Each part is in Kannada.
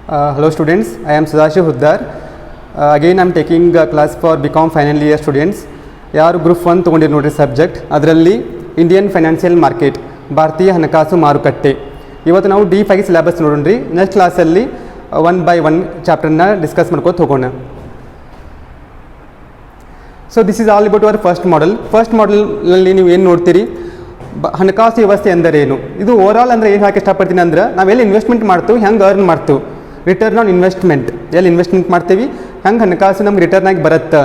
Hello students, I am Sudashiv Huddar. Again I am taking a class for BCom final year students. ಯಾರು ಗ್ರೂಪ್ 1 ತೊಗೊಂಡಿರಿ ನೋಡಿರಿ ಸಬ್ಜೆಕ್ಟ್, ಅದರಲ್ಲಿ ಇಂಡಿಯನ್ ಫೈನಾನ್ಷಿಯಲ್ ಮಾರ್ಕೆಟ್, ಭಾರತೀಯ ಹಣಕಾಸು ಮಾರುಕಟ್ಟೆ. ಇವತ್ತು ನಾವು ಡೀಪಾಗಿ ಸಿಲೆಬಸ್ ನೋಡೋಣ್ರಿ. ನೆಕ್ಸ್ಟ್ ಕ್ಲಾಸಲ್ಲಿ 1 by 1 ಚಾಪ್ಟರ್ನ ಡಿಸ್ಕಸ್ ಮಾಡ್ಕೋತ ಹೋಗೋಣ. So this is all about our first model. First ಮಾಡೆಲ್ನಲ್ಲಿ ನೀವು ಏನು ನೋಡ್ತೀರಿ, ಹಣಕಾಸು ವ್ಯವಸ್ಥೆ ಎಂದರೇನು, ಇದು ಓವರಾಲ್ ಅಂದರೆ ಏನು ಹಾಕಿ ಇಷ್ಟಪಡ್ತೀನಿ ಅಂದ್ರೆ, ನಾವೆಲ್ಲಿ ಇನ್ವೆಸ್ಟ್ಮೆಂಟ್ ಮಾಡ್ತೀವಿ, ಹೆಂಗೆ ಅರ್ನ್ ಮಾಡ್ತೀವಿ, ರಿಟರ್ನ್ ಆನ್ ಇನ್ವೆಸ್ಟ್ಮೆಂಟ್, ಎಲ್ಲಿ ಇನ್ವೆಸ್ಟ್ಮೆಂಟ್ ಮಾಡ್ತೀವಿ, ಹೆಂಗೆ ಹಣಕಾಸು ನಮ್ಗೆ ರಿಟರ್ನ್ ಆಗಿ ಬರುತ್ತೆ,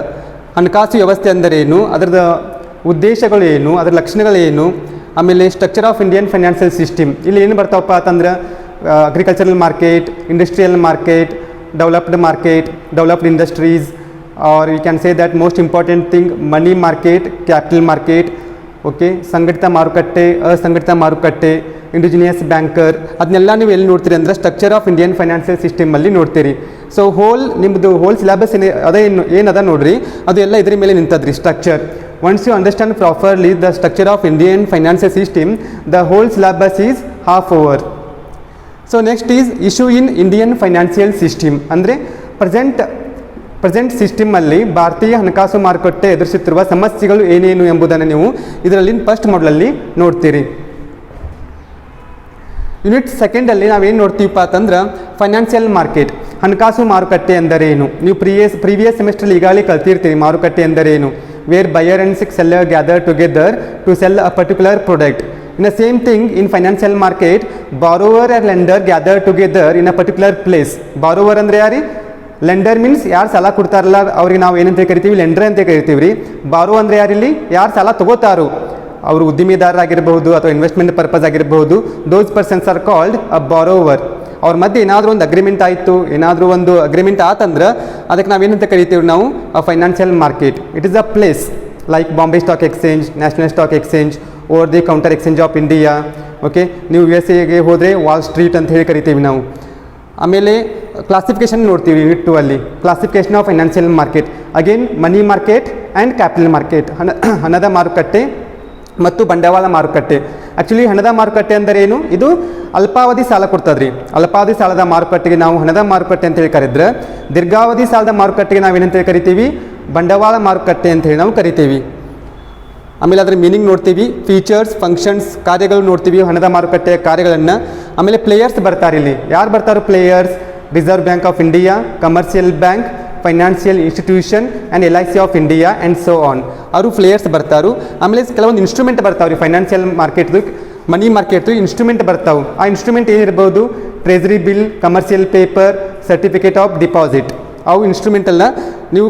ಹಣಕಾಸು ವ್ಯವಸ್ಥೆ ಅಂದರೇನು, ಅದರದ ಉದ್ದೇಶಗಳು ಏನು, ಅದರ ಲಕ್ಷಣಗಳೇನು, ಆಮೇಲೆ structure of Indian financial system, ಇಲ್ಲಿ ಏನು ಬರ್ತಾವಪ್ಪ ಅಂತಂದ್ರೆ agricultural market, industrial market, developed industries, or you can say that most important thing money market, capital market, okay, ಸಂಘಟಿತ ಮಾರುಕಟ್ಟೆ, ಅಸಂಘಟಿತ ಮಾರುಕಟ್ಟೆ, ಇಂಡಿಜಿನಿಯಸ್ ಬ್ಯಾಂಕರ್, ಅದನ್ನೆಲ್ಲ ನೀವು ಎಲ್ಲಿ ನೋಡ್ತೀರಿ ಅಂದರೆ ಸ್ಟ್ರಕ್ಚರ್ ಆಫ್ ಇಂಡಿಯನ್ ಫೈನಾನ್ಷಿಯಲ್ ಸಿಸ್ಟಮಲ್ಲಿ ನೋಡ್ತೀರಿ. ಸೊ ನಿಮ್ಮದು ಹೋಲ್ ಸಿಲೆಬಸ್ ಏನದ ನೋಡ್ರಿ, ಅದು ಎಲ್ಲ ಇದ್ರ ಮೇಲೆ ನಿಂತದ್ರಿ structure. Once you understand properly the structure of Indian financial system, the whole syllabus is half over. So next is issue in Indian financial system, ಅಂದರೆ ಪ್ರೆಸೆಂಟ್ ಸಿಸ್ಟಮಲ್ಲಿ ಭಾರತೀಯ ಹಣಕಾಸು ಮಾರುಕಟ್ಟೆ ಎದುರಿಸುತ್ತಿರುವ ಸಮಸ್ಯೆಗಳು ಏನೇನು ಎಂಬುದನ್ನು ನೀವು ಇದರಲ್ಲಿ ಫಸ್ಟ್ ಮಾಡಲಲ್ಲಿ ನೋಡ್ತೀರಿ. ಯೂನಿಟ್ ಸೆಕೆಂಡಲ್ಲಿ ನಾವೇನು ನೋಡ್ತೀವಪ್ಪ ಅಂತಂದ್ರೆ ಫೈನಾನ್ಷಿಯಲ್ ಮಾರ್ಕೆಟ್, ಹಣಕಾಸು ಮಾರುಕಟ್ಟೆ ಎಂದರೇನು. ನೀವು ಪ್ರೀವಿಯಸ್ ಸೆಮಿಸ್ಟ್ರಲ್ಲಿ ಈಗಾಗಲೇ ಕಲ್ತಿರ್ತೀರಿ ಮಾರುಕಟ್ಟೆ ಎಂದರೇನು, where buyer and seller gather together to sell a particular product. In the same thing in financial market, borrower and lender gather together in a particular place. Borrower ಅಂದರೆ ಯಾರಿ, ಲೆಂಡರ್ ಮೀನ್ಸ್ ಯಾರು ಸಾಲ ಕೊಡ್ತಾರಲ್ಲ ಅವ್ರಿಗೆ ನಾವು ಏನಂತ ಕರಿತೀವಿ, ಲೆಂಡರ್ ಅಂತ ಕರಿತೀವಿ ರೀ. ಬಾರೋ ಅಂದರೆ ಯಾರಿಲ್ಲಿ, ಯಾರು ಸಾಲ ತಗೋತಾರೋ ಅವರು ಉದ್ದಿಮೆದಾರರಾಗಿರ್ಬಹುದು ಅಥವಾ ಇನ್ವೆಸ್ಟ್ಮೆಂಟ್ ಪರ್ಪಸ್ ಆಗಿರಬಹುದು, those persons are called a borrower. ಅವ್ರ ಮಧ್ಯೆ ಏನಾದರೂ ಒಂದು ಅಗ್ರಿಮೆಂಟ್ ಆಯಿತು, ಏನಾದರೂ ಒಂದು ಅಗ್ರಿಮೆಂಟ್ ಆತಂದ್ರೆ ಅದಕ್ಕೆ ನಾವೇನಂತ ಕರಿತೀವಿ ನಾವು, ಅ financial market. It is a place like Bombay stock exchange, national stock exchange, over the counter exchange of India. Okay, ನೀವು USA ಹೋದರೆ ವಾಲ್ ಸ್ಟ್ರೀಟ್ ಅಂತ ಹೇಳಿ ಕರಿತೀವಿ ನಾವು. ಆಮೇಲೆ ಕ್ಲಾಸಿಫಿಕೇಶನ್ ನೋಡ್ತೀವಿ ಯೂನಿಟ್ 2 ಅಲ್ಲಿ, classification of financial market. Again money market and capital market, ಹಣದ ಮಾರುಕಟ್ಟೆ ಮತ್ತು ಬಂಡವಾಳ ಮಾರುಕಟ್ಟೆ. ಆ್ಯಕ್ಚುಲಿ ಹಣದ ಮಾರುಕಟ್ಟೆ ಅಂದರೆ ಏನು, ಇದು ಅಲ್ಪಾವಧಿ ಸಾಲ ಕೊಡ್ತದ್ರಿ. ಅಲ್ಪಾವಧಿ ಸಾಲದ ಮಾರುಕಟ್ಟೆಗೆ ನಾವು ಹಣದ ಮಾರುಕಟ್ಟೆ ಅಂತೇಳಿ ಕರೆದ್ರೆ, ದೀರ್ಘಾವಧಿ ಸಾಲದ ಮಾರುಕಟ್ಟೆಗೆ ನಾವು ಏನಂತೇಳಿ ಕರಿತೀವಿ, ಬಂಡವಾಳ ಮಾರುಕಟ್ಟೆ ಅಂತೇಳಿ ನಾವು ಕರಿತೀವಿ. ಆಮೇಲೆ ಅದರ ಮೀನಿಂಗ್ ನೋಡ್ತೀವಿ, ಫೀಚರ್ಸ್, ಫಂಕ್ಷನ್ಸ್, ಕಾರ್ಯಗಳು ನೋಡ್ತೀವಿ, ಹಣದ ಮಾರುಕಟ್ಟೆಯ ಕಾರ್ಯಗಳನ್ನು. ಆಮೇಲೆ ಪ್ಲೇಯರ್ಸ್ ಬರ್ತಾರೆ ಇಲ್ಲಿ, ಯಾರು ಬರ್ತಾರೋ players, reserve bank of India, commercial bank, financial institution and LIC of India and so on, ಅವರು ಪ್ಲೇಯರ್ಸ್ ಬರ್ತಾರು. ಆಮೇಲೆ ಕೆಲವೊಂದು ಇನ್ಸ್ಟ್ರೂಮೆಂಟ್ ಬರ್ತಾವ್ರಿ ಫೈನಾನ್ಷಿಯಲ್ ಮಾರ್ಕೆಟ್ದು, ಮನಿ ಮಾರ್ಕೆಟ್ದು ಇನ್ಸ್ಟ್ರೂಮೆಂಟ್ ಬರ್ತಾವೆ. ಆ ಇನ್ಸ್ಟ್ರೂಮೆಂಟ್ ಏನಿರ್ಬೋದು, treasury bill, commercial paper, certificate of deposit. ಅವು ಇನ್ಸ್ಟ್ರೂಮೆಂಟೆಲ್ಲ ನೀವು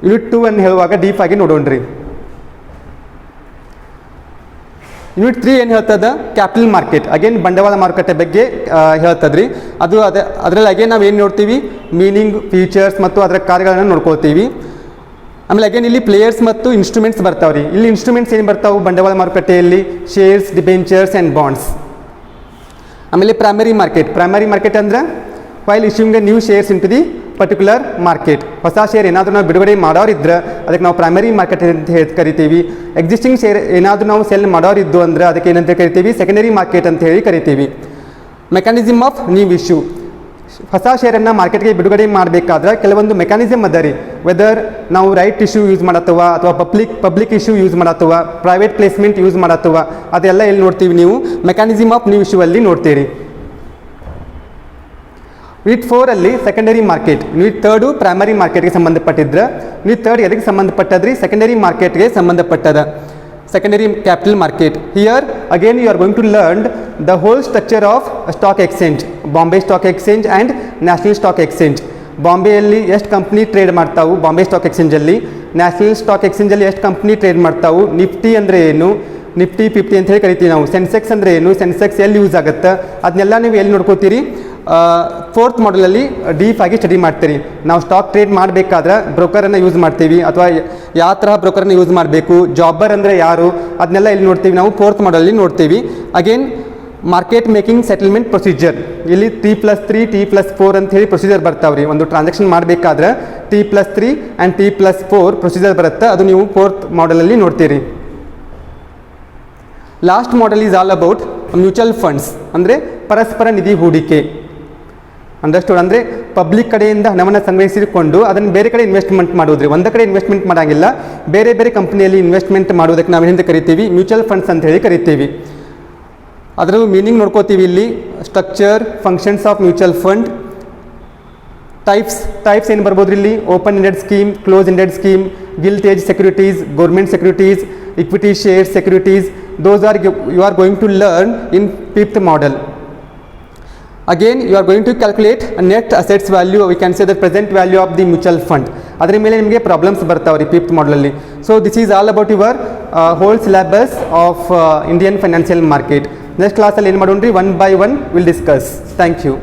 ಯೂನಿಟ್ 2 ಅನ್ನು ಹೇಳುವಾಗ ಡೀಪಾಗಿ ನೋಡೋಣ್ರಿ. ಯೂನಿಟ್ 3 ಏನು ಹೇಳ್ತದ, ಕ್ಯಾಪಿಟಲ್ ಮಾರ್ಕೆಟ್, ಅಗೇನ್ ಬಂಡವಾಳ ಮಾರುಕಟ್ಟೆ ಬಗ್ಗೆ ಹೇಳ್ತದ್ರಿ. ಅದರಲ್ಲಿ ಅಗೇನ್ ನಾವು ಏನು ನೋಡ್ತೀವಿ, ಮೀನಿಂಗ್, ಫೀಚರ್ಸ್ ಮತ್ತು ಅದರ ಕಾರ್ಯಗಳನ್ನು ನೋಡ್ಕೊಳ್ತೀವಿ. ಆಮೇಲೆ ಅಗೇನ್ ಇಲ್ಲಿ ಪ್ಲೇಯರ್ಸ್ ಮತ್ತು ಇನ್ಸ್ಟ್ರೂಮೆಂಟ್ಸ್ ಬರ್ತಾವ್ರಿ. ಇಲ್ಲಿ ಇನ್ಸ್ಟ್ರೂಮೆಂಟ್ಸ್ ಏನು ಬರ್ತಾವೆ ಬಂಡವಾಳ ಮಾರುಕಟ್ಟೆಯಲ್ಲಿ, ಶೇರ್ಸ್, ಡಿಬೆಂಚರ್ಸ್ ಆ್ಯಂಡ್ ಬಾಂಡ್ಸ್. ಆಮೇಲೆ ಪ್ರೈಮರಿ ಮಾರ್ಕೆಟ್ ಅಂದ್ರೆ while issuing new shares in to the particular market. ಹೊಸ ಶೇರ್ ಏನಾದರೂ ನಾವು ಬಿಡುಗಡೆ ಮಾಡೋರಿದ್ರೆ ಅದಕ್ಕೆ ನಾವು ಪ್ರೈಮರಿ ಮಾರ್ಕೆಟ್ ಅಂತ ಹೇಳಿ ಕರಿತೀವಿ. ಎಕ್ಸಿಸ್ಟಿಂಗ್ ಶೇರ್ ಏನಾದರೂ ನಾವು ಸೆಲ್ ಮಾಡೋರಿದ್ದು ಅಂದ್ರೆ ಅದಕ್ಕೆ ಏನಂತ ಕರಿತೀವಿ, ಸೆಕೆಂಡರಿ ಮಾರ್ಕೆಟ್ ಅಂತ ಹೇಳಿ ಕರಿತೀವಿ. ಮೆಕ್ಯಾನಿಸಮ್ ಆಫ್ ನ್ಯೂ ಇಶ್ಯೂ, ಹೊಸ ಶೇರನ್ನು ಮಾರ್ಕೆಟ್ಗೆ ಬಿಡುಗಡೆ ಮಾಡಬೇಕಾದ್ರೆ ಕೆಲವೊಂದು ಮೆಕ್ಯಾನಿಸಮ್ ಅದ ರೀ. ವೆದರ್ ನಾವು ರೈಟ್ ಇಶ್ಯೂ ಯೂಸ್ ಮಾಡತ್ತವ ಅಥವಾ ಪಬ್ಲಿಕ್ ಇಶ್ಯೂ ಯೂಸ್ ಮಾಡತ್ತವ, ಪ್ರೈವೇಟ್ ಪ್ಲೇಸ್ಮೆಂಟ್ ಯೂಸ್ ಮಾಡತ್ತವ, ಅದೆಲ್ಲ ಎಲ್ಲಿ ನೋಡ್ತೀವಿ ನೀವು, ಮೆಕ್ಯಾನಿಸಮ್ ಆಫ್ ನ್ಯೂ ಇಶ್ಯೂ ಅಲ್ಲಿ ನೋಡ್ತೀರಿ. ಯೂನಿಟ್ 4 ಅಲ್ಲಿ ಸೆಕೆಂಡರಿ ಮಾರ್ಕೆಟ್, ಯೂನಿಟ್ 3 ಪ್ರೈಮರಿ ಮಾರ್ಕೆಟ್ಗೆ ಸಂಬಂಧಪಟ್ಟಿದ್ರೆ, ಯೂನಿಟ್ 3 ಎದಕ್ಕೆ ಸಂಬಂಧಪಟ್ಟದ್ರಿ, ಸೆಕೆಂಡರಿ ಮಾರ್ಕೆಟ್ಗೆ ಸಂಬಂಧಪಟ್ಟದ. Secondary capital market, here again you are going to learn the whole structure of stock exchange, Bombay stock exchange and national stock exchange. ಬಾಂಬೆಯಲ್ಲಿ ಎಷ್ಟು ಕಂಪ್ನಿ ಟ್ರೇಡ್ ಮಾಡ್ತಾವು ಬಾಂಬೆ ಸ್ಟಾಕ್ ಎಕ್ಸ್ಚೇಂಜಲ್ಲಿ, ನ್ಯಾಷನಲ್ ಸ್ಟಾಕ್ ಎಕ್ಸ್ಚೇಂಜಲ್ಲಿ ಎಷ್ಟು ಕಂಪ್ನಿ ಟ್ರೇಡ್ ಮಾಡ್ತಾವು, ನಿಫ್ಟಿ ಅಂದರೆ ಏನು, ನಿಫ್ಟಿ 50 ಅಂತ ಹೇಳಿ ಕರಿತೀವಿ ನಾವು. ಸೆನ್ಸೆಕ್ಸ್ ಅಂದರೆ ಏನು, ಸೆನ್ಸೆಕ್ಸ್ ಎಲ್ಲಿ ಯೂಸ್ ಆಗುತ್ತೆ, ಅದನ್ನೆಲ್ಲ ನೀವು ಎಲ್ಲಿ ನೋಡ್ಕೋತೀರಿ, 4th ಮಾಡಲಲ್ಲಿ ಡೀಪಾಗಿ ಸ್ಟಡಿ ಮಾಡ್ತೀರಿ. ನಾವು ಸ್ಟಾಕ್ ಟ್ರೇಡ್ ಮಾಡಬೇಕಾದ್ರೆ ಬ್ರೋಕರನ್ನು ಯೂಸ್ ಮಾಡ್ತೀವಿ, ಅಥವಾ ಯಾವ ಥರ ಬ್ರೋಕರನ್ನು ಯೂಸ್ ಮಾಡಬೇಕು, ಜಾಬರ್ ಅಂದರೆ ಯಾರು, ಅದನ್ನೆಲ್ಲ ಇಲ್ಲಿ ನೋಡ್ತೀವಿ ನಾವು 4th ಮಾಡಲಲ್ಲಿ ನೋಡ್ತೀವಿ. Again market making settlement procedure, ಇಲ್ಲಿ T+3 T+4 ಅಂತ ಹೇಳಿ ಪ್ರೊಸೀಜರ್ ಬರ್ತಾವ್ರಿ. ಒಂದು ಟ್ರಾನ್ಸಾಕ್ಷನ್ ಮಾಡಬೇಕಾದ್ರೆ T+3 ಆ್ಯಂಡ್ T+4 ಪ್ರೊಸೀಜರ್ ಬರುತ್ತೆ, ಅದು ನೀವು 4th ಮಾಡಲಲ್ಲಿ ನೋಡ್ತೀರಿ. Last model is all about mutual funds, ಅಂದರೆ ಪರಸ್ಪರ ನಿಧಿ ಹೂಡಿಕೆ. ಅಂಡರ್ಸ್ಟೂಡ್. ಅಂದರೆ ಪಬ್ಲಿಕ್ ಕಡೆಯಿಂದ ಹಣವನ್ನು ಸಂಗ್ರಹಿಸಿಕೊಂಡು ಅದನ್ನು ಬೇರೆ ಕಡೆ ಇನ್ವೆಸ್ಟ್ಮೆಂಟ್ ಮಾಡೋದ್ರಿ. ಒಂದು ಕಡೆ ಇನ್ವೆಸ್ಟ್ಮೆಂಟ್ ಮಾಡೋಂಗಿಲ್ಲ, ಬೇರೆ ಬೇರೆ ಕಂಪ್ನಿಯಲ್ಲಿ ಇನ್ವೆಸ್ಟ್ಮೆಂಟ್ ಮಾಡೋದಕ್ಕೆ ನಾವು ಏನಂತ ಕರಿತೀವಿ, ಮ್ಯೂಚುವಲ್ ಫಂಡ್ಸ್ ಅಂತ ಹೇಳಿ ಕರಿತೀವಿ. ಅದರ ಮೀನಿಂಗ್ ನೋಡ್ಕೋತೀವಿ ಇಲ್ಲಿ. Structure, functions of mutual fund, types ಏನು ಬರ್ಬೋದು ಇಲ್ಲಿ, open ended scheme, close ended scheme, guilt age securities, government securities, equity shares securities. Those are you are going to learn in fifth model. Again you are going to calculate a net assets value, we can say the present value of the mutual fund. ಅದರ ಮೇಲೆ ನಿಮಗೆ ಪ್ರಾಬ್ಲಮ್ಸ್ ಬರ್ತಾವ್ರಿ ಫಿಫ್ತ್ ಮಾಡಲಲ್ಲಿ. So this is all about your whole syllabus of Indian financial market. Next ಕ್ಲಾಸಲ್ಲಿ ಏನು ಮಾಡೋಣ್ರಿ, one by one will discuss. Thank you.